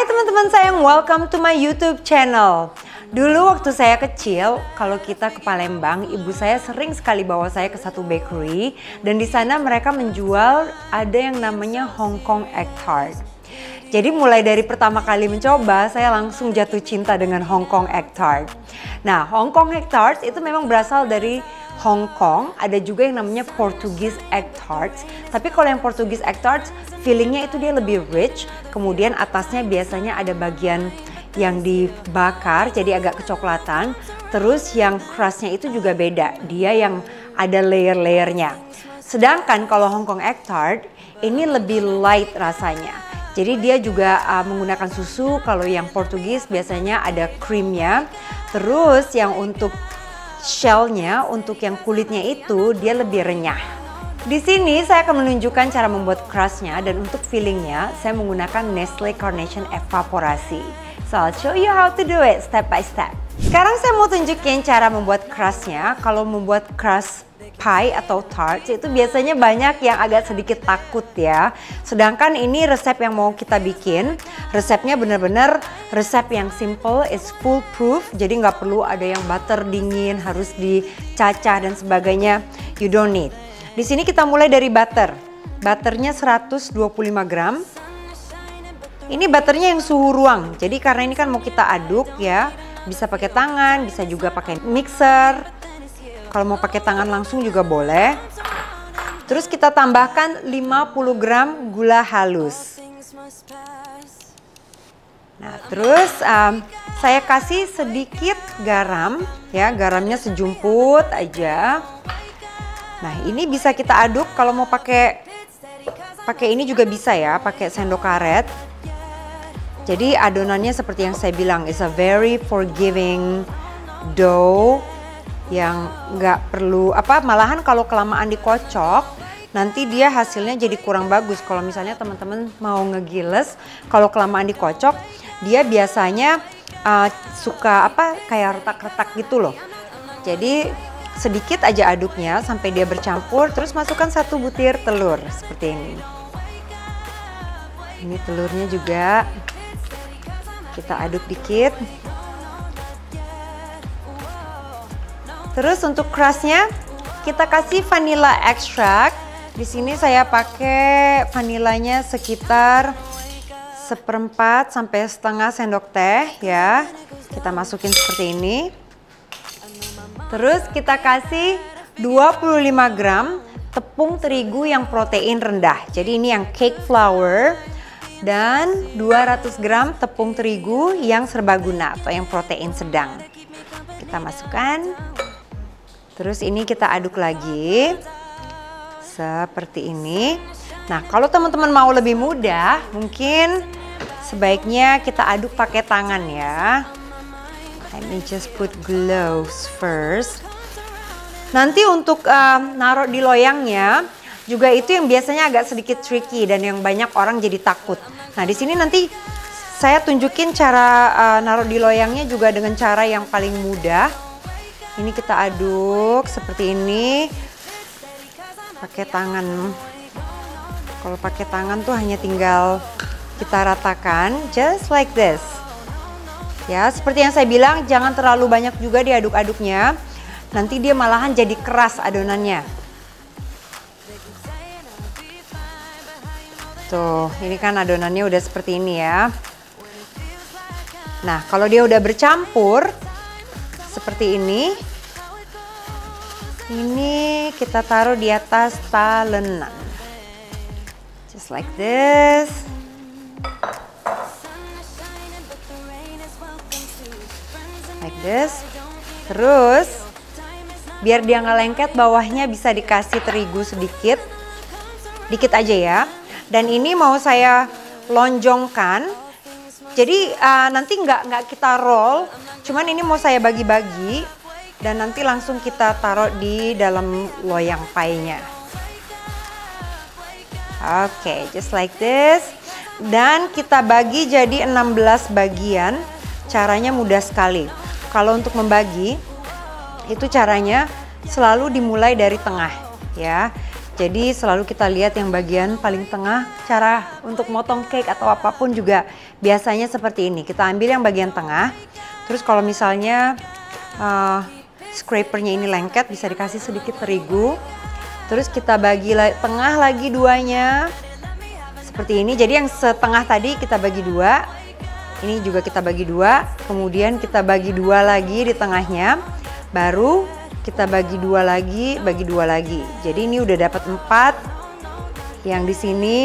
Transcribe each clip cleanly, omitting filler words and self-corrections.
Hai teman-teman sayang, welcome to my YouTube channel. Dulu waktu saya kecil, kalau kita ke Palembang, ibu saya sering sekali bawa saya ke satu bakery. Dan di sana mereka menjual ada yang namanya Hong Kong egg tart. Jadi mulai dari pertama kali mencoba, saya langsung jatuh cinta dengan Hong Kong egg tart. Nah, Hong Kong egg tart itu memang berasal dari Hong Kong, ada juga yang namanya Portuguese egg tarts. Tapi kalau yang Portuguese egg tarts, feelingnya itu dia lebih rich. Kemudian atasnya biasanya ada bagian yang dibakar, jadi agak kecoklatan. Terus yang crustnya itu juga beda, dia yang ada layer-layernya. Sedangkan kalau Hong Kong egg tart, ini lebih light rasanya. Jadi dia juga menggunakan susu, kalau yang Portugis biasanya ada krimnya. Terus yang untuk shellnya, untuk yang kulitnya itu dia lebih renyah. Di sini saya akan menunjukkan cara membuat crustnya dan untuk fillingnya saya menggunakan Nestle Carnation Evaporasi. So I'll show you how to do it step by step. Sekarang saya mau tunjukin cara membuat crustnya. Kalau membuat crust pie atau tart itu biasanya banyak yang agak sedikit takut ya. Sedangkan ini resep yang mau kita bikin, resepnya benar-benar resep yang simple, is foolproof. Jadi nggak perlu ada yang butter dingin, harus dicacah dan sebagainya. You don't need. Di sini kita mulai dari butter. Butternya 125 gram. Ini butternya yang suhu ruang. Jadi karena ini kan mau kita aduk ya, bisa pakai tangan, bisa juga pakai mixer. Kalau mau pakai tangan langsung juga boleh. Terus kita tambahkan 50 gram gula halus. Nah, terus saya kasih sedikit garam ya, garamnya sejumput aja. Nah, ini bisa kita aduk kalau mau pakai ini juga bisa ya, pakai sendok karet. Jadi adonannya seperti yang saya bilang, is a very forgiving dough yang nggak perlu malahan kalau kelamaan dikocok nanti dia hasilnya jadi kurang bagus. Kalau misalnya teman-teman mau ngegiles, kalau kelamaan dikocok dia biasanya suka kayak retak-retak gitu loh. Jadi sedikit aja aduknya sampai dia bercampur, terus masukkan 1 butir telur seperti ini. Ini telurnya juga kita aduk dikit. Terus untuk crustnya kita kasih vanilla extract. Di sini saya pakai vanilanya sekitar 1/4 sampai setengah sendok teh ya. Kita masukin seperti ini. Terus kita kasih 25 gram tepung terigu yang protein rendah. Jadi ini yang cake flour dan 200 gram tepung terigu yang serbaguna atau yang protein sedang. Kita masukkan. Terus ini kita aduk lagi seperti ini. Nah, kalau teman-teman mau lebih mudah, mungkin sebaiknya kita aduk pakai tangan ya. Let me just put gloves first. Nanti untuk naruh di loyangnya juga itu yang biasanya agak sedikit tricky dan yang banyak orang jadi takut. Nah, di sini nanti saya tunjukin cara naruh di loyangnya juga dengan cara yang paling mudah. Ini kita aduk seperti ini pakai tangan. Kalau pakai tangan tuh hanya tinggal kita ratakan just like this. Ya, seperti yang saya bilang, jangan terlalu banyak juga diaduk-aduknya. Nanti dia malahan jadi keras adonannya. Tuh, ini kan adonannya udah seperti ini ya. Nah, kalau dia udah bercampur seperti ini kita taruh di atas talenan just like this. Like this. Terus biar dia nggak lengket, bawahnya bisa dikasih terigu sedikit aja ya. Dan ini mau saya lonjongkan. Jadi nanti nggak kita roll, cuman ini mau saya bagi-bagi dan nanti langsung kita taruh di dalam loyang pie-nya. Oke, just like this. Dan kita bagi jadi 16 bagian. Caranya mudah sekali. Kalau untuk membagi, itu caranya selalu dimulai dari tengah ya. Jadi selalu kita lihat yang bagian paling tengah. Cara untuk motong cake atau apapun juga biasanya seperti ini. Kita ambil yang bagian tengah. Terus kalau misalnya scrapernya ini lengket, bisa dikasih sedikit terigu. Terus kita bagi tengah lagi duanya. Seperti ini. Jadi yang setengah tadi kita bagi dua. Ini juga kita bagi dua. Kemudian kita bagi dua lagi di tengahnya. Baru kita bagi dua lagi, bagi dua lagi. Jadi ini udah dapat 4. Yang di sini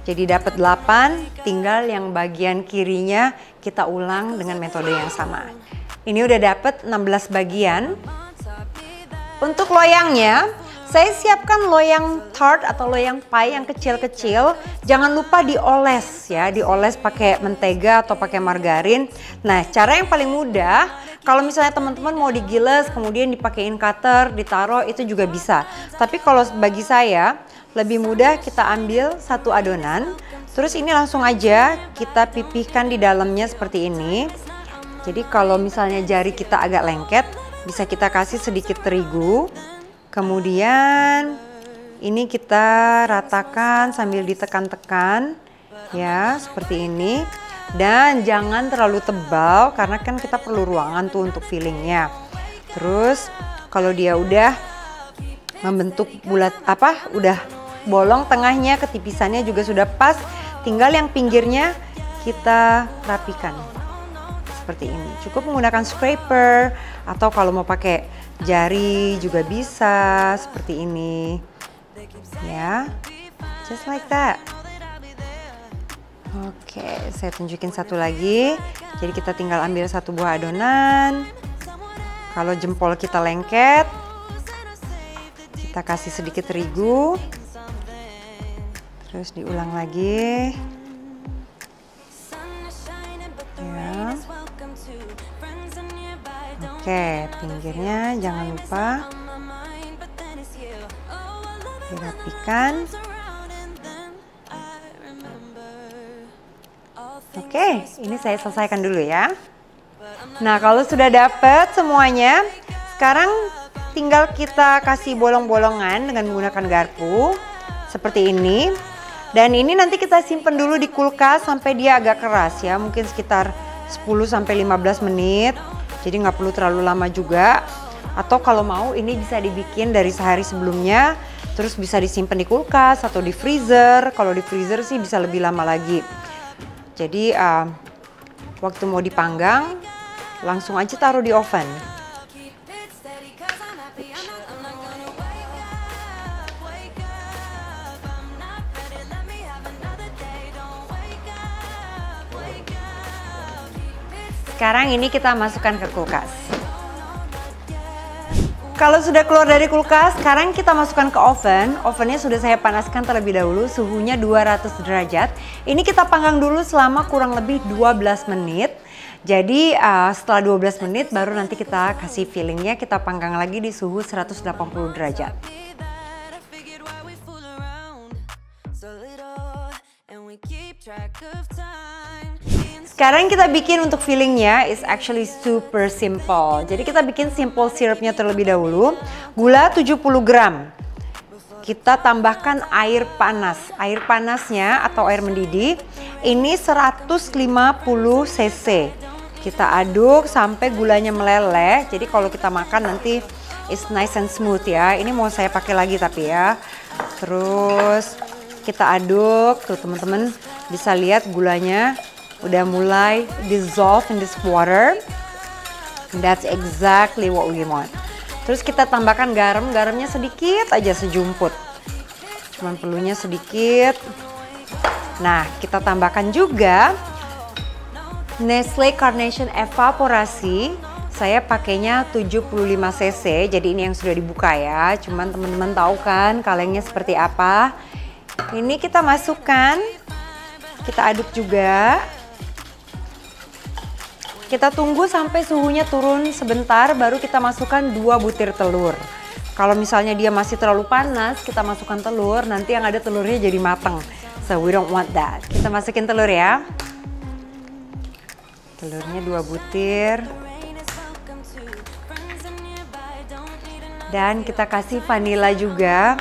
jadi dapat 8, tinggal yang bagian kirinya kita ulang dengan metode yang sama. Ini udah dapat 16 bagian. Untuk loyangnya, saya siapkan loyang tart atau loyang pie yang kecil-kecil. Jangan lupa dioles ya, dioles pakai mentega atau pakai margarin. Nah, cara yang paling mudah, kalau misalnya teman-teman mau digiles, kemudian dipakein cutter, ditaruh, itu juga bisa. Tapi kalau bagi saya, lebih mudah kita ambil satu adonan, terus ini langsung aja kita pipihkan di dalamnya seperti ini. Jadi kalau misalnya jari kita agak lengket, bisa kita kasih sedikit terigu. Kemudian ini kita ratakan sambil ditekan-tekan ya, seperti ini. Dan jangan terlalu tebal karena kan kita perlu ruangan tuh untuk fillingnya. Terus kalau dia udah membentuk bulat udah bolong tengahnya, ketipisannya juga sudah pas, tinggal yang pinggirnya kita rapikan seperti ini. Cukup menggunakan scraper atau kalau mau pakai jari juga bisa seperti ini ya, just like that. Oke, saya tunjukin satu lagi. Jadi kita tinggal ambil satu buah adonan. Kalau jempol kita lengket, kita kasih sedikit terigu. Terus diulang lagi. Ya. Oke, pinggirnya jangan lupa dirapikan. Oke, ini saya selesaikan dulu ya. Nah, kalau sudah dapat semuanya, sekarang tinggal kita kasih bolong-bolongan dengan menggunakan garpu seperti ini. Dan ini nanti kita simpen dulu di kulkas sampai dia agak keras ya, mungkin sekitar 10-15 menit. Jadi nggak perlu terlalu lama juga. Atau kalau mau ini bisa dibikin dari sehari sebelumnya, terus bisa disimpan di kulkas atau di freezer. Kalau di freezer sih bisa lebih lama lagi. Jadi waktu mau dipanggang langsung aja taruh di oven. Sekarang ini kita masukkan ke kulkas. Kalau sudah keluar dari kulkas, sekarang kita masukkan ke oven. Ovennya sudah saya panaskan terlebih dahulu, suhunya 200 derajat. Ini kita panggang dulu selama kurang lebih 12 menit. Jadi setelah 12 menit baru nanti kita kasih fillingnya, kita panggang lagi di suhu 180 derajat. Sekarang kita bikin untuk fillingnya is actually super simple. Jadi kita bikin simple sirupnya terlebih dahulu. Gula 70 gram. Kita tambahkan air panas. Air panasnya atau air mendidih ini 150 cc. Kita aduk sampai gulanya meleleh. Jadi kalau kita makan nanti is nice and smooth ya. Ini mau saya pakai lagi tapi ya. Terus kita aduk. Tuh teman-teman bisa lihat gulanya udah mulai dissolve in this water. That's exactly what we want. Terus kita tambahkan garam, garamnya sedikit aja sejumput. Cuman perlunya sedikit. Nah, kita tambahkan juga Nestle Carnation Evaporasi. Saya pakainya 75 cc, jadi ini yang sudah dibuka ya. Cuman teman-teman tahu kan kalengnya seperti apa. Ini kita masukkan, kita aduk juga. Kita tunggu sampai suhunya turun sebentar, baru kita masukkan 2 butir telur. Kalau misalnya dia masih terlalu panas, kita masukkan telur, nanti yang ada telurnya jadi mateng. So we don't want that. Kita masukin telur ya. Telurnya 2 butir. Dan kita kasih vanila juga.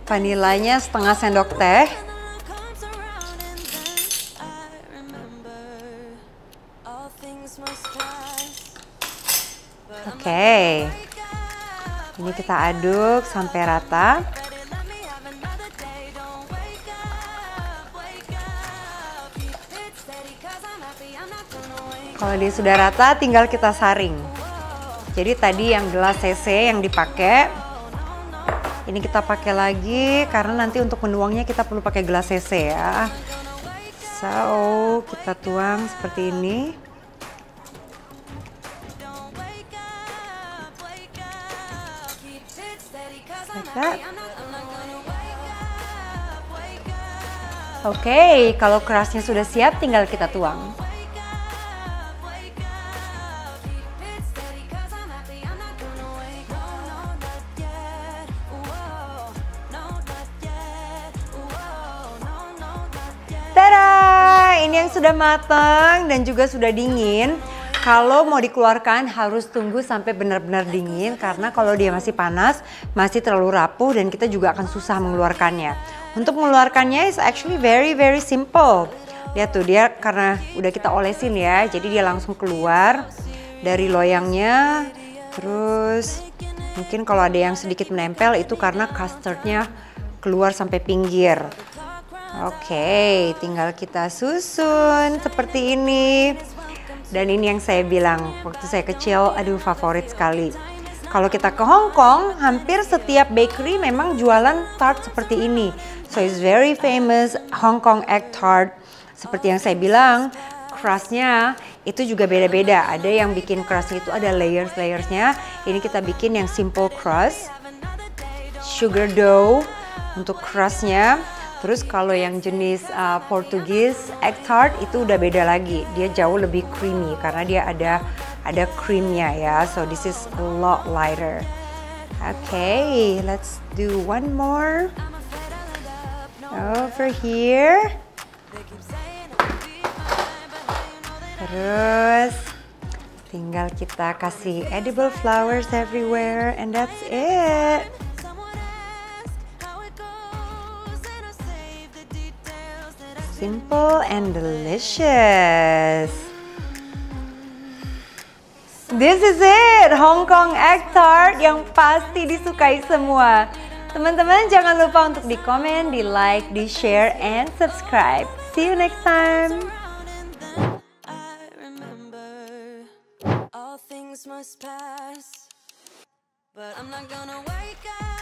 Vanilanya setengah sendok teh. Oke. Ini kita aduk sampai rata. Kalau dia sudah rata, tinggal kita saring. Jadi tadi yang gelas CC yang dipakai, ini kita pakai lagi karena nanti untuk menuangnya kita perlu pakai gelas CC ya. So, kita tuang seperti ini. Like Oke, kalau kerasnya sudah siap, tinggal kita tuang. Tada! Ini yang sudah matang dan juga sudah dingin. Kalau mau dikeluarkan harus tunggu sampai benar-benar dingin karena kalau dia masih panas, masih terlalu rapuh dan kita juga akan susah mengeluarkannya. Untuk mengeluarkannya is actually very simple. Lihat tuh dia karena udah kita olesin ya, jadi dia langsung keluar dari loyangnya. Terus mungkin kalau ada yang sedikit menempel itu karena custardnya keluar sampai pinggir. Oke, tinggal kita susun seperti ini. Dan ini yang saya bilang waktu saya kecil, aduh favorit sekali. Kalau kita ke Hong Kong, hampir setiap bakery memang jualan tart seperti ini. So it's very famous Hong Kong egg tart. Seperti yang saya bilang, crustnya itu juga beda-beda. Ada yang bikin crustnya itu ada layers-layersnya. Ini kita bikin yang simple crust, sugar dough untuk crustnya. Terus kalau yang jenis Portugese egg tart itu udah beda lagi. Dia jauh lebih creamy karena dia ada creamnya ya. So this is a lot lighter. Okay, let's do one more. Over here. Terus tinggal kita kasih edible flowers everywhere and that's it. Simple and delicious. This is it, Hong Kong egg tart yang pasti disukai semua. Teman-teman jangan lupa untuk di komen, di like, di share, and subscribe. See you next time. All things must pass, but I'm not gonna wake up.